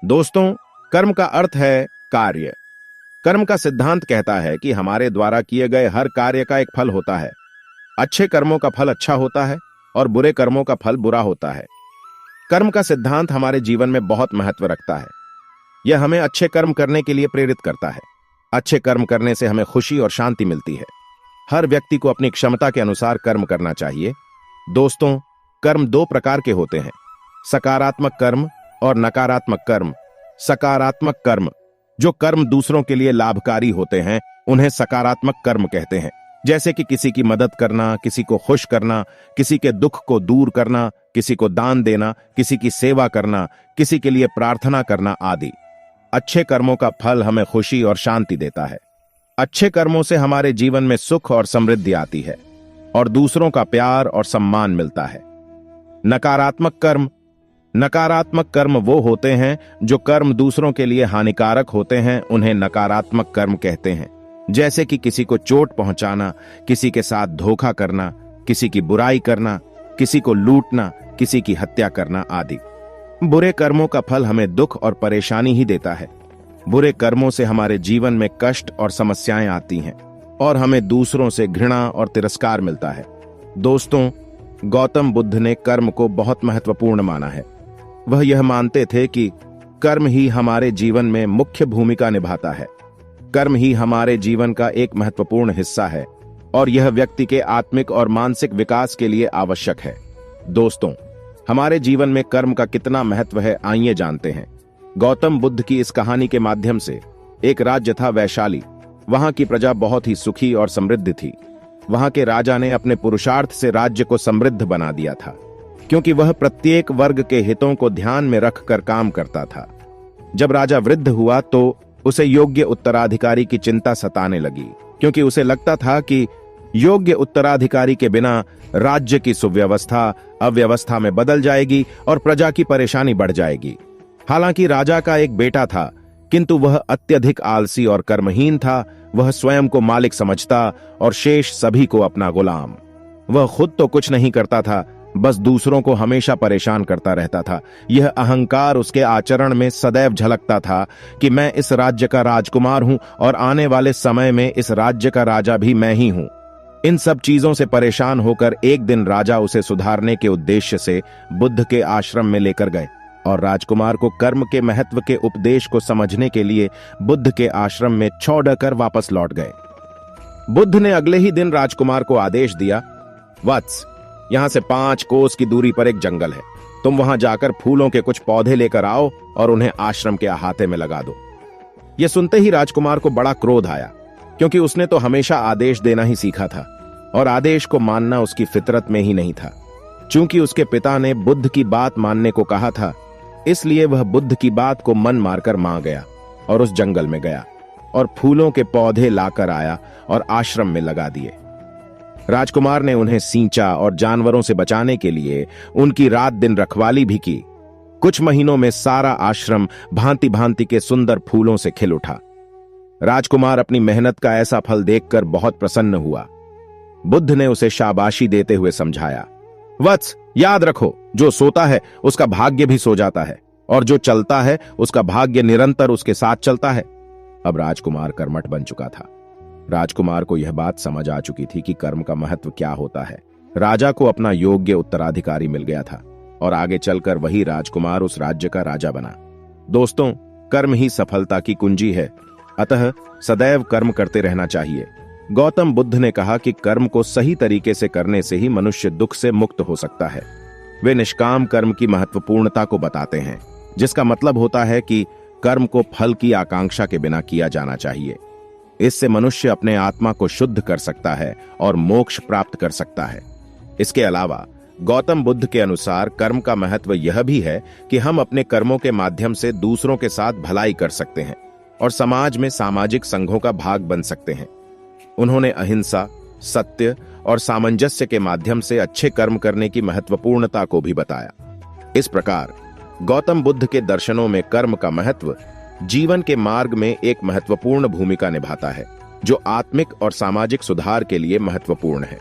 दोस्तों, कर्म का अर्थ है कार्य। कर्म का सिद्धांत कहता है कि हमारे द्वारा किए गए हर कार्य का एक फल होता है। अच्छे कर्मों का फल अच्छा होता है और बुरे कर्मों का फल बुरा होता है। कर्म का सिद्धांत हमारे जीवन में बहुत महत्व रखता है। यह हमें अच्छे कर्म करने के लिए प्रेरित करता है। अच्छे कर्म करने से हमें खुशी और शांति मिलती है। हर व्यक्ति को अपनी क्षमता के अनुसार कर्म करना चाहिए। दोस्तों, कर्म दो प्रकार के होते हैं, सकारात्मक कर्म और नकारात्मक कर्म। सकारात्मक कर्म, जो कर्म दूसरों के लिए लाभकारी होते हैं, उन्हें सकारात्मक कर्म कहते हैं। जैसे कि किसी की मदद करना, किसी को खुश करना, किसी के दुख को दूर करना, किसी को दान देना, किसी की सेवा करना, किसी के लिए प्रार्थना करना आदि। अच्छे कर्मों का फल हमें खुशी और शांति देता है। अच्छे कर्मों से हमारे जीवन में सुख और समृद्धि आती है और दूसरों का प्यार और सम्मान मिलता है। नकारात्मक कर्म वो होते हैं जो कर्म दूसरों के लिए हानिकारक होते हैं, उन्हें नकारात्मक कर्म कहते हैं। जैसे कि किसी को चोट पहुंचाना, किसी के साथ धोखा करना, किसी की बुराई करना, किसी को लूटना, किसी की हत्या करना आदि। बुरे कर्मों का फल हमें दुख और परेशानी ही देता है। बुरे कर्मों से हमारे जीवन में कष्ट और समस्याएं आती हैं और हमें दूसरों से घृणा और तिरस्कार मिलता है। दोस्तों, गौतम बुद्ध ने कर्म को बहुत महत्वपूर्ण माना है। वह यह मानते थे कि कर्म ही हमारे जीवन में मुख्य भूमिका निभाता है। कर्म ही हमारे जीवन का एक महत्वपूर्ण हिस्सा है और यह व्यक्ति के आत्मिक और मानसिक विकास के लिए आवश्यक है। दोस्तों, हमारे जीवन में कर्म का कितना महत्व है, आइए जानते हैं। गौतम बुद्ध की इस कहानी के माध्यम से एक राज्य था वैशाली। वहां की प्रजा बहुत ही सुखी और समृद्ध थी। वहां के राजा ने अपने पुरुषार्थ से राज्य को समृद्ध बना दिया था, क्योंकि वह प्रत्येक वर्ग के हितों को ध्यान में रखकर काम करता था। जब राजा वृद्ध हुआ तो उसे योग्य उत्तराधिकारी की चिंता सताने लगी, क्योंकि उसे लगता था कि योग्य उत्तराधिकारी के बिना राज्य की सुव्यवस्था अव्यवस्था में बदल जाएगी और प्रजा की परेशानी बढ़ जाएगी। हालांकि राजा का एक बेटा था, किंतु वह अत्यधिक आलसी और कर्महीन था। वह स्वयं को मालिक समझता और शेष सभी को अपना गुलाम। वह खुद तो कुछ नहीं करता था, बस दूसरों को हमेशा परेशान करता रहता था। यह अहंकार उसके आचरण में सदैव झलकता था कि मैं इस राज्य का राजकुमार हूं और आने वाले समय में इस राज्य का राजा भी मैं ही हूं। इन सब चीजों से परेशान होकर एक दिन राजा उसे सुधारने के उद्देश्य से बुद्ध के आश्रम में लेकर गए और राजकुमार को कर्म के महत्व के उपदेश को समझने के लिए बुद्ध के आश्रम में छोड़कर वापस लौट गए। बुद्ध ने अगले ही दिन राजकुमार को आदेश दिया, वत्स, यहां से 5 कोस की दूरी पर एक जंगल है। तुम वहां जाकर फूलों के कुछ पौधे लेकर आओ और उन्हें आश्रम के अहाते में लगा दो। यह सुनते ही राजकुमार को बड़ा क्रोध आया, क्योंकि उसने तो हमेशा आदेश देना ही सीखा था और आदेश को मानना उसकी फितरत में ही नहीं था। चूंकि उसके पिता ने बुद्ध की बात मानने को कहा था, इसलिए वह बुद्ध की बात को मन मारकर मान गया और उस जंगल में गया और फूलों के पौधे लाकर आया और आश्रम में लगा दिए। राजकुमार ने उन्हें सींचा और जानवरों से बचाने के लिए उनकी रात दिन रखवाली भी की। कुछ महीनों में सारा आश्रम भांति भांति के सुंदर फूलों से खिल उठा। राजकुमार अपनी मेहनत का ऐसा फल देखकर बहुत प्रसन्न हुआ। बुद्ध ने उसे शाबाशी देते हुए समझाया, वत्स, याद रखो, जो सोता है उसका भाग्य भी सो जाता है और जो चलता है उसका भाग्य निरंतर उसके साथ चलता है। अब राजकुमार कर्मठ बन चुका था। राजकुमार को यह बात समझ आ चुकी थी कि कर्म का महत्व क्या होता है। राजा को अपना योग्य उत्तराधिकारी मिल गया था और आगे चलकर वही राजकुमार उस राज्य का राजा बना। दोस्तों, कर्म ही सफलता की कुंजी है, अतः सदैव कर्म करते रहना चाहिए। गौतम बुद्ध ने कहा कि कर्म को सही तरीके से करने से ही मनुष्य दुख से मुक्त हो सकता है। वे निष्काम कर्म की महत्वपूर्णता को बताते हैं, जिसका मतलब होता है कि कर्म को फल की आकांक्षा के बिना किया जाना चाहिए। इससे मनुष्य अपने आत्मा को शुद्ध कर सकता है और मोक्ष प्राप्त कर सकता है। इसके अलावा गौतम बुद्ध के अनुसार कर्म का महत्व यह भी है कि हम अपने कर्मों के माध्यम से दूसरों के साथ भलाई कर सकते हैं और समाज में सामाजिक संघों का भाग बन सकते हैं। उन्होंने अहिंसा, सत्य और सामंजस्य के माध्यम से अच्छे कर्म करने की महत्वपूर्णता को भी बताया। इस प्रकार गौतम बुद्ध के दर्शनों में कर्म का महत्व जीवन के मार्ग में एक महत्वपूर्ण भूमिका निभाता है, जो आत्मिक और सामाजिक सुधार के लिए महत्वपूर्ण है।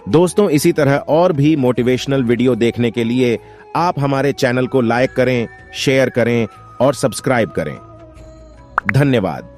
दोस्तों, इसी तरह और भी मोटिवेशनल वीडियो देखने के लिए आप हमारे चैनल को लाइक करें, शेयर करें और सब्सक्राइब करें। धन्यवाद।